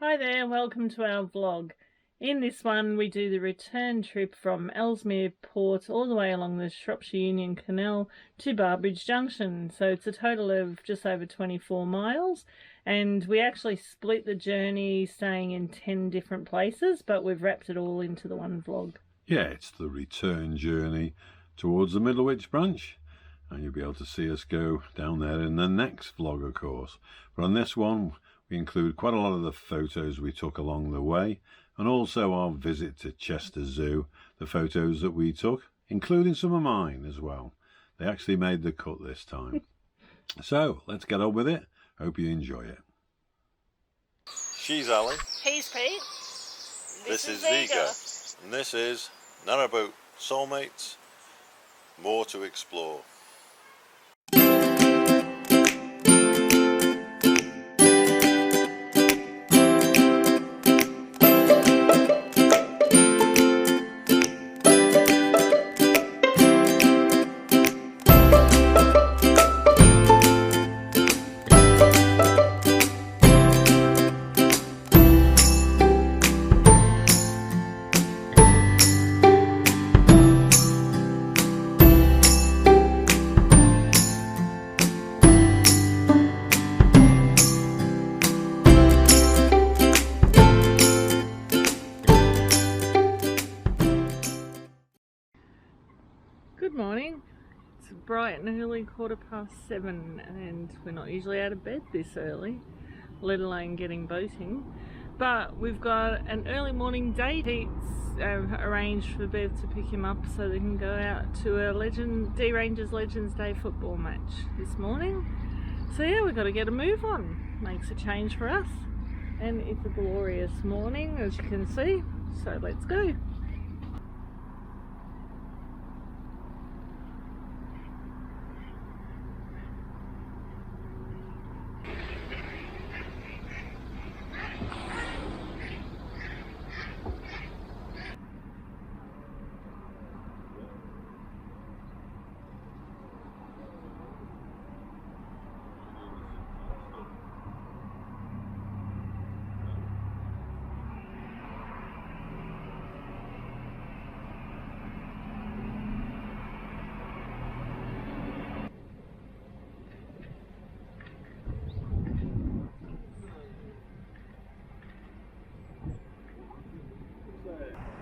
Hi there, welcome to our vlog. In this one we do the return trip from Ellesmere Port all the way along the Shropshire Union Canal to Barbridge Junction. So it's a total of just over 24 miles, and we actually split the journey staying in 10 different places, but we've wrapped it all into the one vlog. Yeah, it's the return journey towards the Middlewich branch, and you'll be able to see us go down there in the next vlog, of course. But on this one we include quite a lot of the photos we took along the way, and also our visit to Chester Zoo, the photos that we took, including some of mine as well. They actually made the cut this time. So let's get on with it. Hope you enjoy it. She's Ali. He's Pete. This is Ziga. And this is Narrowboat Soulmates, more to explore. Good morning. It's bright and early, 7:15, and we're not usually out of bed this early, let alone getting boating. But we've got an early morning date. Pete's arranged for Bev to pick him up so they can go out to a D Rangers Legends Day football match this morning. So yeah, we've got to get a move on. Makes a change for us, and it's a glorious morning, as you can see. So let's go.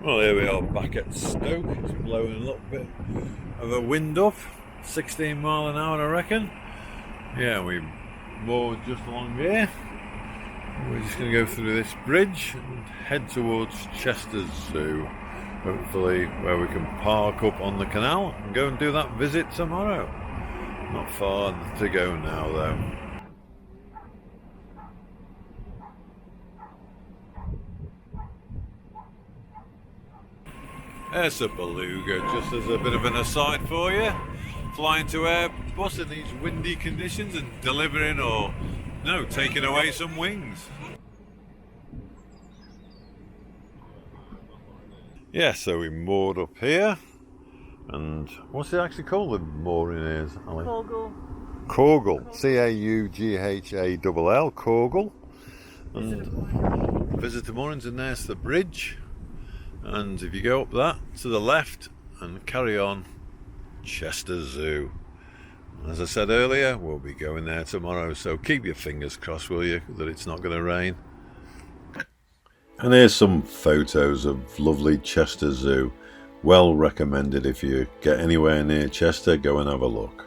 Well, here we are back at Stoke. It's blowing a little bit of a wind up, 16 mile an hour I reckon. Yeah, we moored just along here. We're just going to go through this bridge and head towards Chester Zoo, hopefully where we can park up on the canal and go and do that visit tomorrow. Not far to go now though. There's a beluga, just as a bit of an aside for you. Flying to Airbus in these windy conditions and delivering or, no, taking away some wings. Yeah, so we moored up here. And what's it actually called, the mooring is, Ali? Corgle. Corgle. C-A-U-G-H-A-L-L. Corgle. And visitor moorings, and there's the bridge. And if you go up that to the left and carry on, Chester Zoo. As I said earlier, we'll be going there tomorrow, so keep your fingers crossed, will you, that it's not going to rain. And here's some photos of lovely Chester Zoo. Well recommended. If you get anywhere near Chester, go and have a look.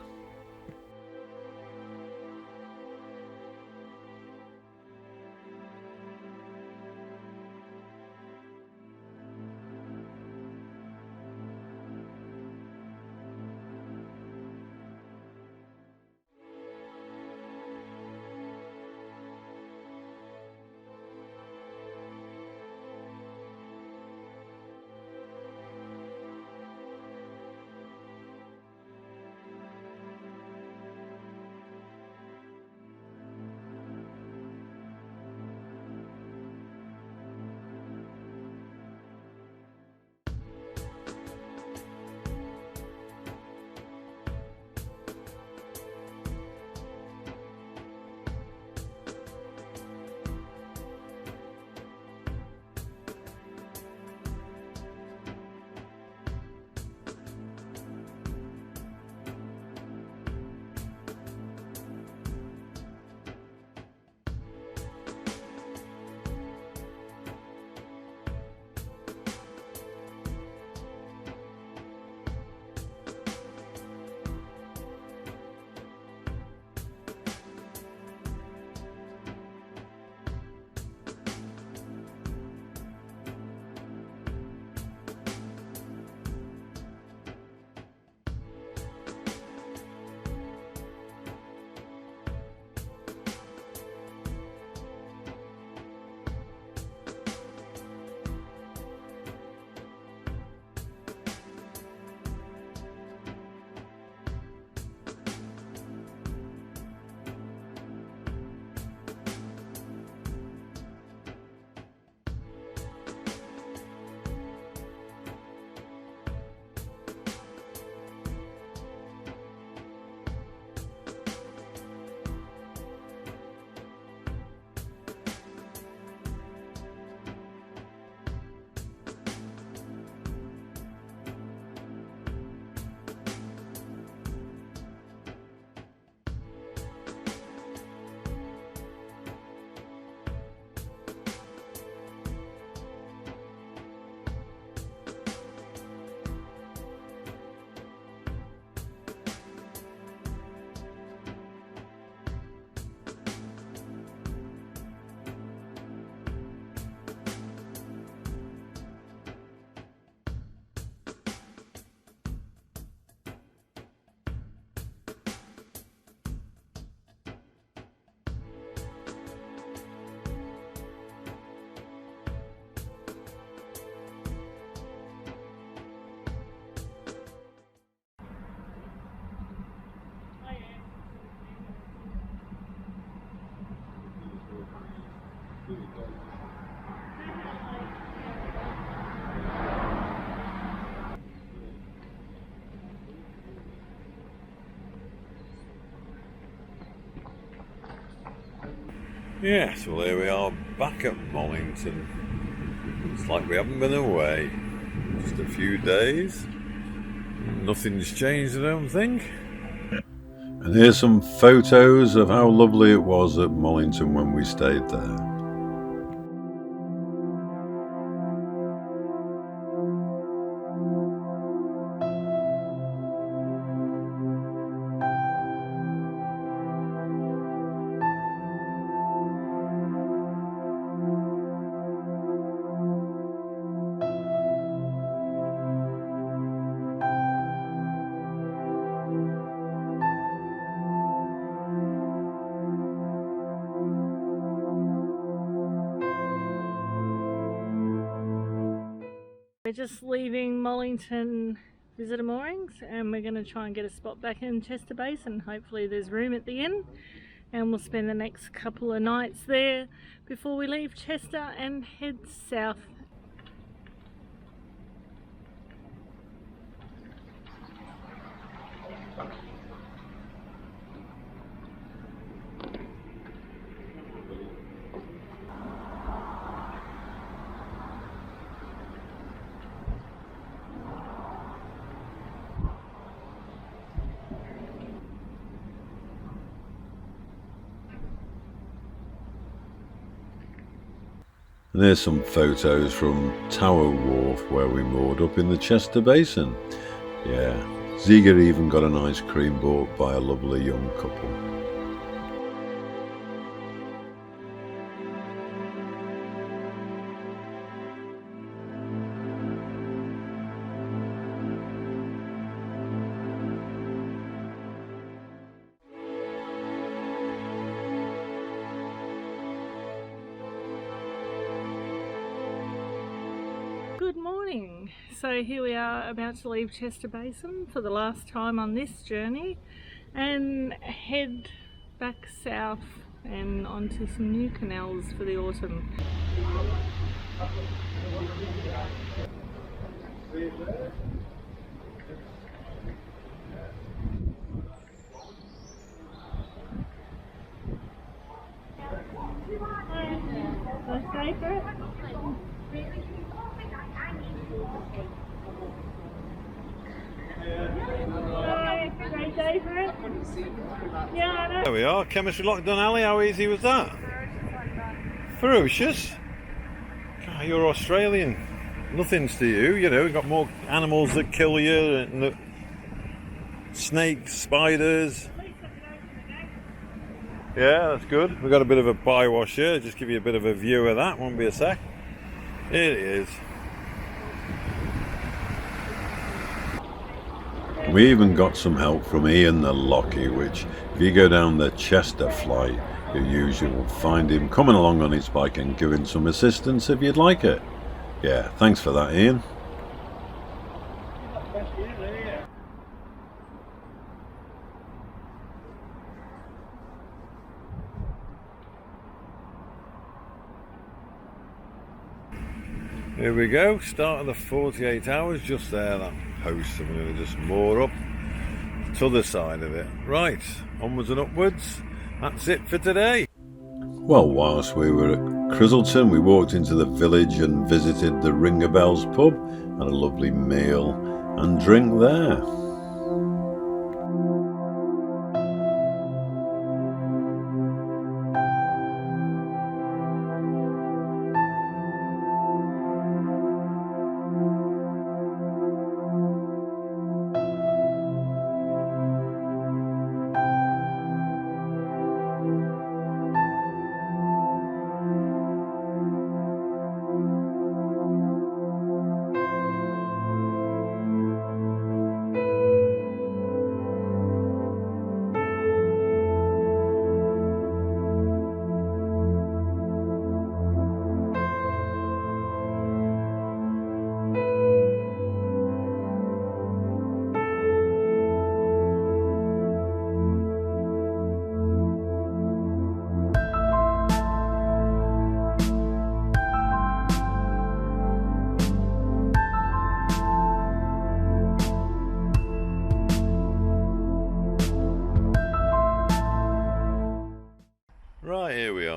Yes, well here we are back at Mollington. It's like we haven't been away. Just a few days. Nothing's changed, I don't think. And here's some photos of how lovely it was at Mollington when we stayed there. We're just leaving Mollington visitor moorings and we're going to try and get a spot back in Chester Basin. Hopefully there's room at the inn and we'll spend the next couple of nights there before we leave Chester and head south. And there's some photos from Tower Wharf where we moored up in the Chester Basin. Yeah, Ziegler even got an ice cream bought by a lovely young couple. Good morning. So here we are about to leave Chester Basin for the last time on this journey and head back south and onto some new canals for the autumn. Stay for it. Great day for it. Yeah, I know. There we are, Chemistry Lockdown Alley. How easy was that? Ferocious? God, you're Australian. Nothing's to you, you know. You've got more animals that kill you, and snakes, spiders. Yeah, that's good. We've got a bit of a bywash here. Just give you a bit of a view of that. Won't be a sec. Here it is. We even got some help from Ian the Lockie, which if you go down the Chester flight, you usually will find him coming along on his bike and giving some assistance if you'd like it. Yeah, thanks for that, Ian. Here we go, start of the 48 hours, just there, that post. I'm going to just moor up to the other side of it. Right, onwards and upwards. That's it for today. Well, whilst we were at Crizzleton, we walked into the village and visited the Ring of Bells pub, had a lovely meal and drink there.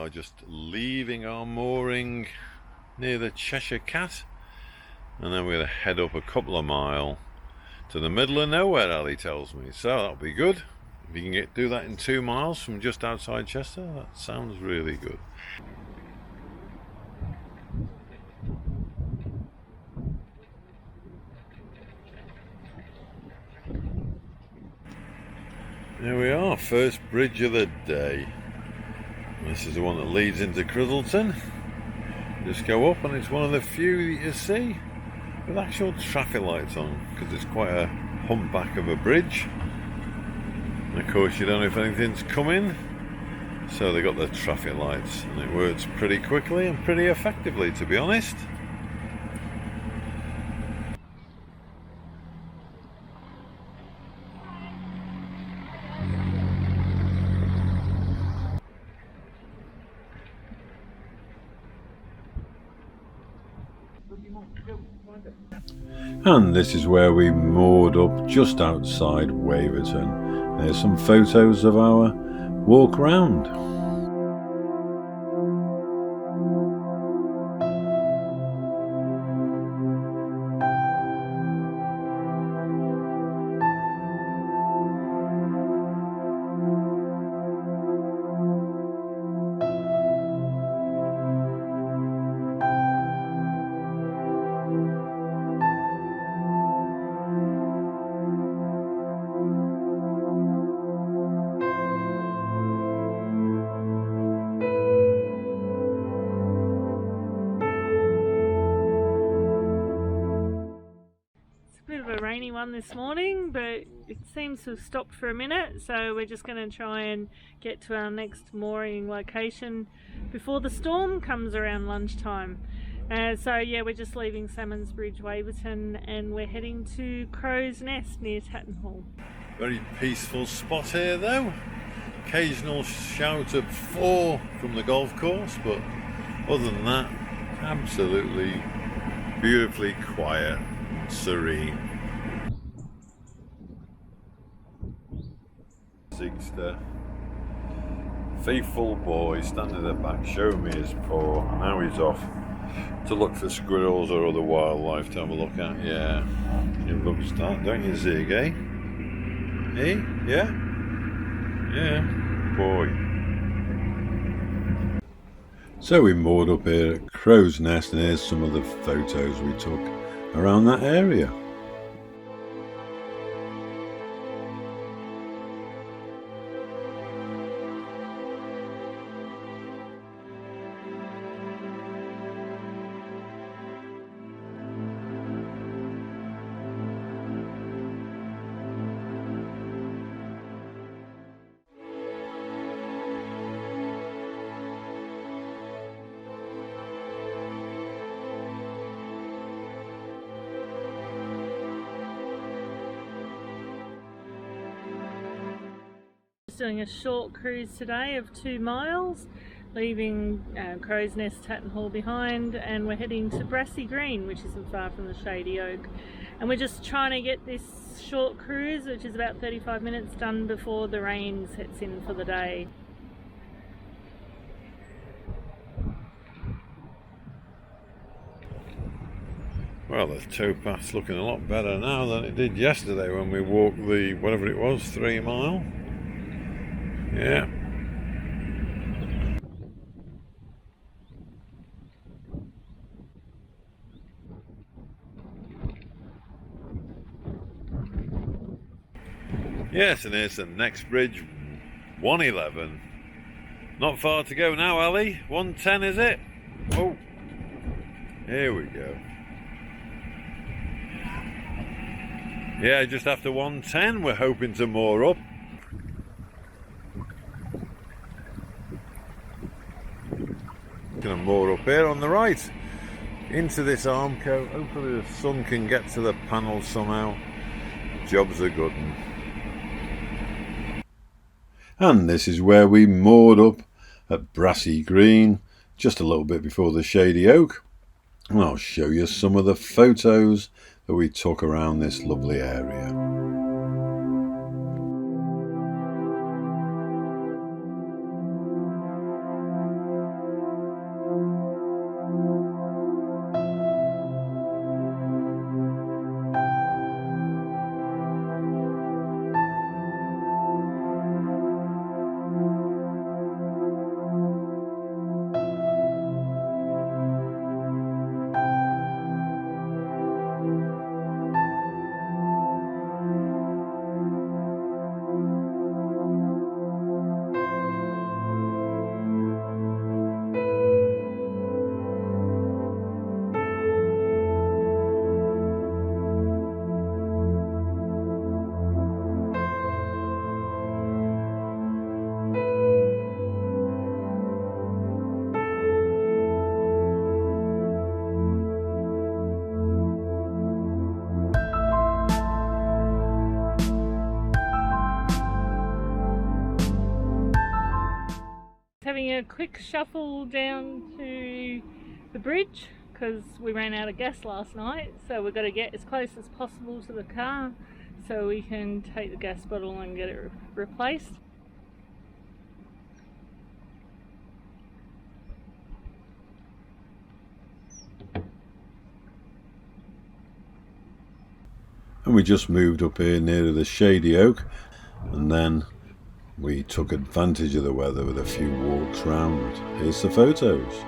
are just leaving our mooring near the Cheshire Cat, and then we're going to head up a couple of miles to the middle of nowhere, Ali tells me. So that'll be good. If you can do that in 2 miles from just outside Chester, that sounds really good. There we are, first bridge of the day. This is the one that leads into Crizzleton. Just go up, and it's one of the few that you see with actual traffic lights on, because it's quite a humpback of a bridge. And of course you don't know if anything's coming, so they got the traffic lights, and it works pretty quickly and pretty effectively, to be honest. And this is where we moored up just outside Wavertree. There's some photos of our walk round. Rainy one this morning, but it seems to have stopped for a minute, so we're just going to try and get to our next mooring location before the storm comes around lunchtime. So yeah, we're just leaving Salmons Bridge, Waverton, and we're heading to Crow's Nest near Tattenhall. Very peaceful spot here though. Occasional shout of 4 from the golf course, but other than that, absolutely beautifully quiet and serene. Sixter, faithful boy, standing at the back, showing me his paw. Now he's off to look for squirrels or other wildlife to have a look at. Yeah, you love that, don't you, Zig, eh? Eh? Yeah? Yeah, boy. So we moored up here at Crow's Nest, and here's some of the photos we took around that area. Doing a short cruise today of 2 miles, leaving Crow's Nest, Tattenhall behind, and we're heading to Brassy Green, which isn't far from the Shady Oak. And we're just trying to get this short cruise, which is about 35 minutes, done before the rain sets in for the day. Well, the towpath's looking a lot better now than it did yesterday when we walked the, whatever it was, 3 mile. Yeah. Yes, and here's the next bridge, 111. Not far to go now, Ali. 110 is it? Oh, here we go. Yeah, just after 110, we're hoping to moor up. Gonna moor up here on the right into this armco. Hopefully the sun can get to the panels somehow. Job's a good one. And this is where we moored up at Brassy Green, just a little bit before the Shady Oak. And I'll show you some of the photos that we took around this lovely area. having a quick shuffle down to the bridge because we ran out of gas last night, so we've got to get as close as possible to the car so we can take the gas bottle and get it replaced. And we just moved up here near the Shady Oak, and then we took advantage of the weather with a few walks round. Here's the photos.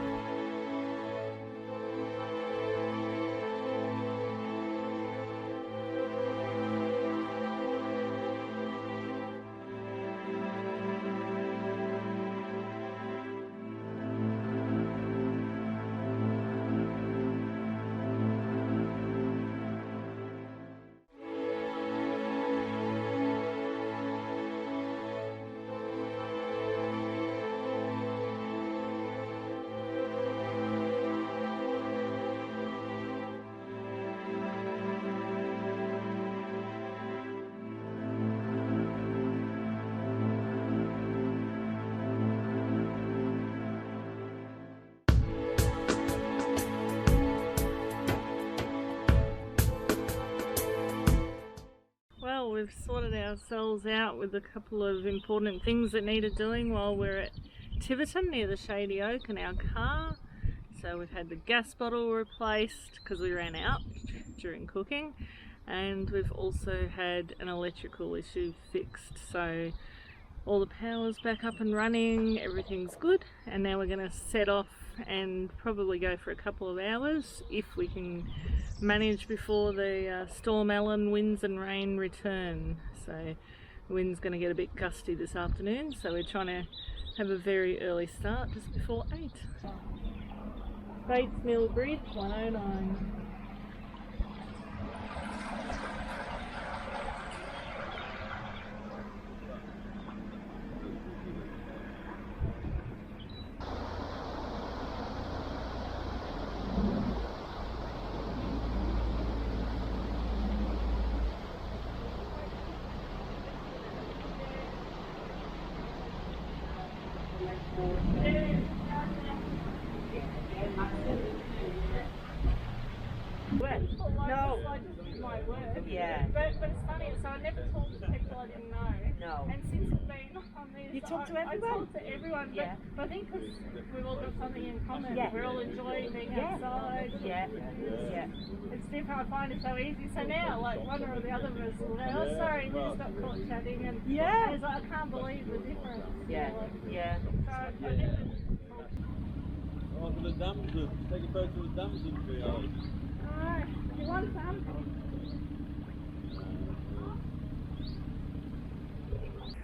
Well, we've sorted ourselves out with a couple of important things that needed doing while we're at Tiverton near the Shady Oak in our car. So we've had the gas bottle replaced because we ran out during cooking, and we've also had an electrical issue fixed. So all the power's back up and running, everything's good, and now we're going to set off and probably go for a couple of hours if we can manage before the Storm Ellen winds and rain return. So the wind's going to get a bit gusty this afternoon, so we're trying to have a very early start just before 8. Bates Mill Bridge 109. No. Yeah. But it's funny, so I never talked to people I didn't know. No. And since it's been on this, You talk to everyone? I talk to everyone, Yeah. but I think because we've all got something in common. Yeah. We're all enjoying being outside. Yeah. Yeah. It's different, I find it so easy. So now, like, one or the other of us will go, oh, sorry, we just got caught chatting. And Yeah. it's like, I can't believe the difference. Yeah. Like, Yeah. so I never Oh, for the damsel. Take a photo of the damsel for you. Alright, you want some?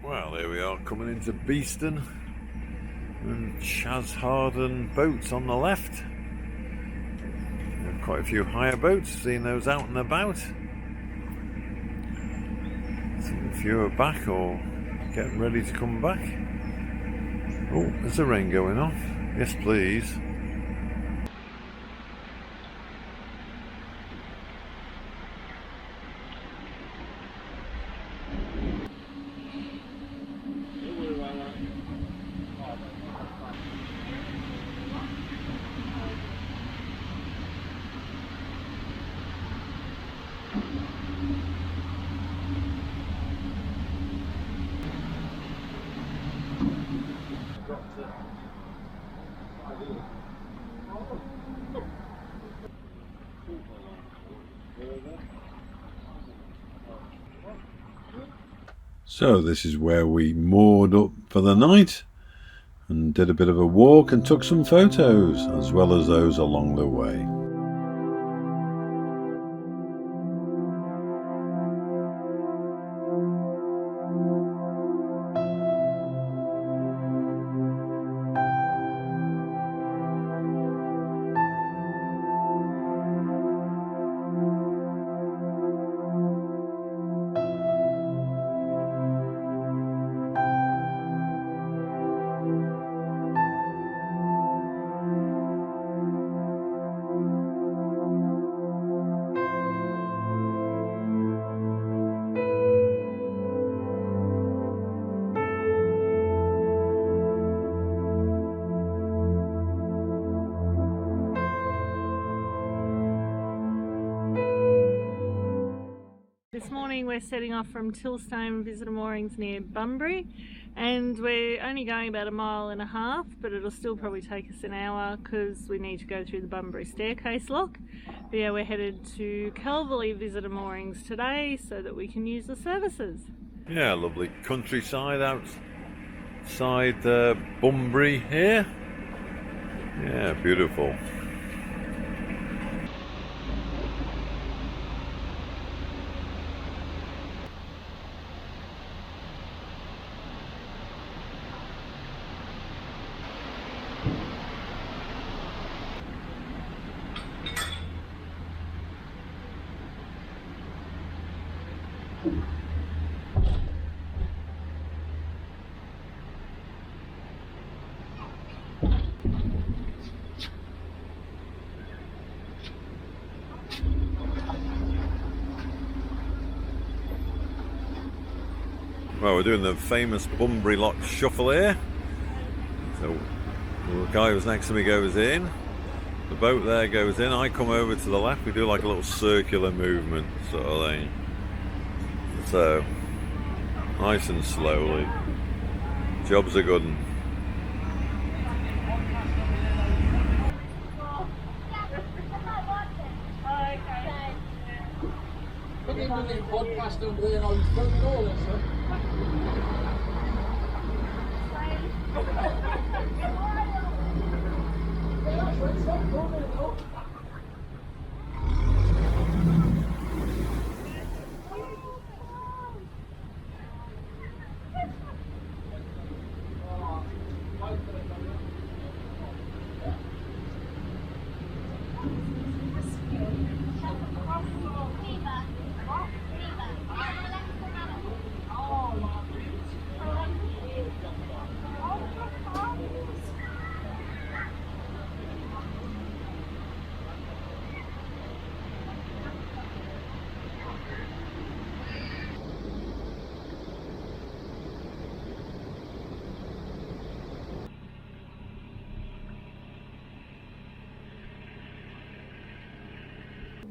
Well, here we are coming into Beeston, and Chaz Harden boats on the left. There are quite a few hire boats, seeing those out and about. Some few are back or getting ready to come back. Oh, there's the rain going off. Yes, please. So this is where we moored up for the night and did a bit of a walk and took some photos as well as those along the way. morning we're setting off from Tilstone Visitor Moorings near Bunbury, and we're only going about 1.5 miles, but it'll still probably take us an hour because we need to go through the Bunbury staircase lock. But yeah, we're headed to Calverley Visitor Moorings today so that we can use the services. Yeah, lovely countryside outside Bunbury here. Yeah, beautiful. Well, we're doing the famous Bunbury Lock Shuffle here. So the guy who's next to me goes in, the boat there goes in, I come over to the left, we do like a little circular movement sort of thing. So, nice and slowly. Job's a good one. Podcast under there, I was going to all this,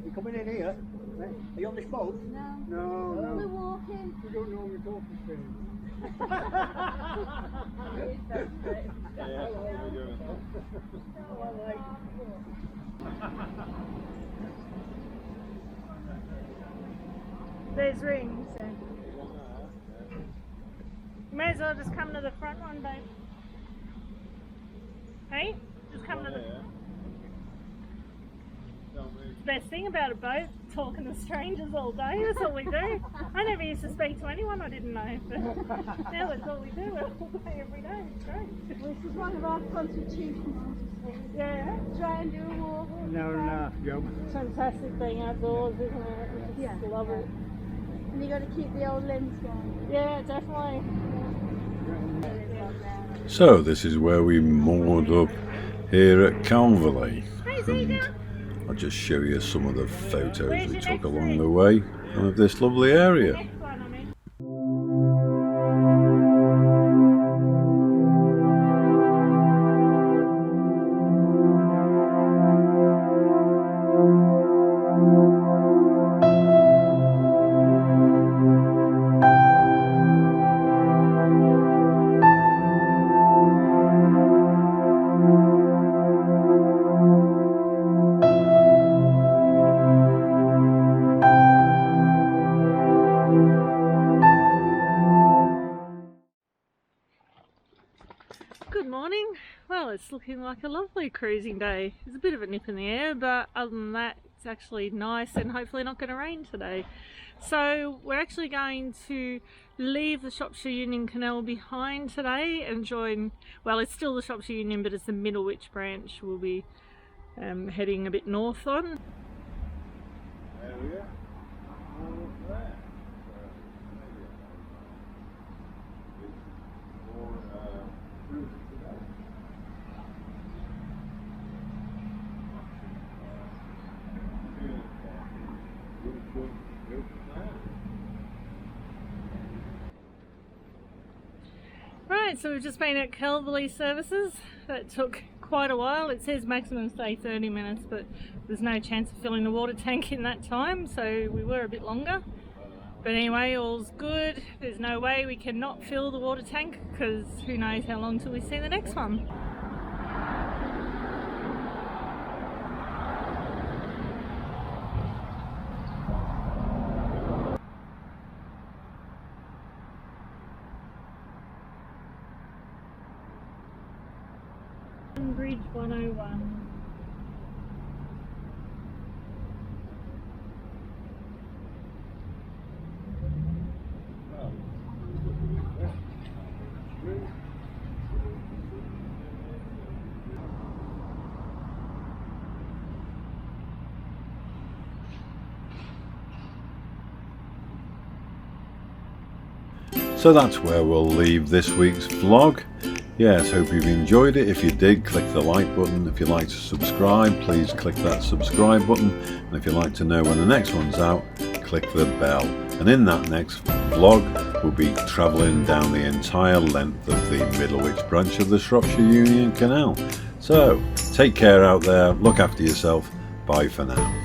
You coming in here? Are you on this boat? No. No. We're walking. We don't normally talk to strangers. There's rings. You may as well just come to the front one, babe. Hey? Just come to the... The best thing about a boat, talking to strangers all day, that's all we do. I never used to speak to anyone I didn't know, but now that's all we do all day, every day. It's great. This is one of our constitutions. Yeah. Try and do a walk. No, no, Joe. Fantastic being outdoors, isn't it? I just love it. And you got to keep the old limbs going. Yeah, definitely. So this is where we moored up here at Calverley. And I'll just show you some of the photos we took along the way of this lovely area. Next one, I mean. Good morning. Well, it's looking like a lovely cruising day. There's a bit of a nip in the air, but other than that, it's actually nice and hopefully not going to rain today. So we're actually going to leave the Shropshire Union Canal behind today and join, well, it's still the Shropshire Union, but it's the Middlewich branch we'll be heading a bit north on. There we are. There. Right, so we've just been at Calverley services. That took quite a while. It says maximum stay 30 minutes, but there's no chance of filling the water tank in that time, so we were a bit longer. But anyway, all's good. There's no way we cannot fill the water tank because who knows how long till we see the next one. Bridge 101. So that's where we'll leave this week's vlog. Yes, hope you've enjoyed it. If you did, click the like button. If you'd like to subscribe, please click that subscribe button. And if you'd like to know when the next one's out, click the bell. And in that next vlog, we'll be travelling down the entire length of the Middlewich branch of the Shropshire Union Canal. So, take care out there, look after yourself, bye for now.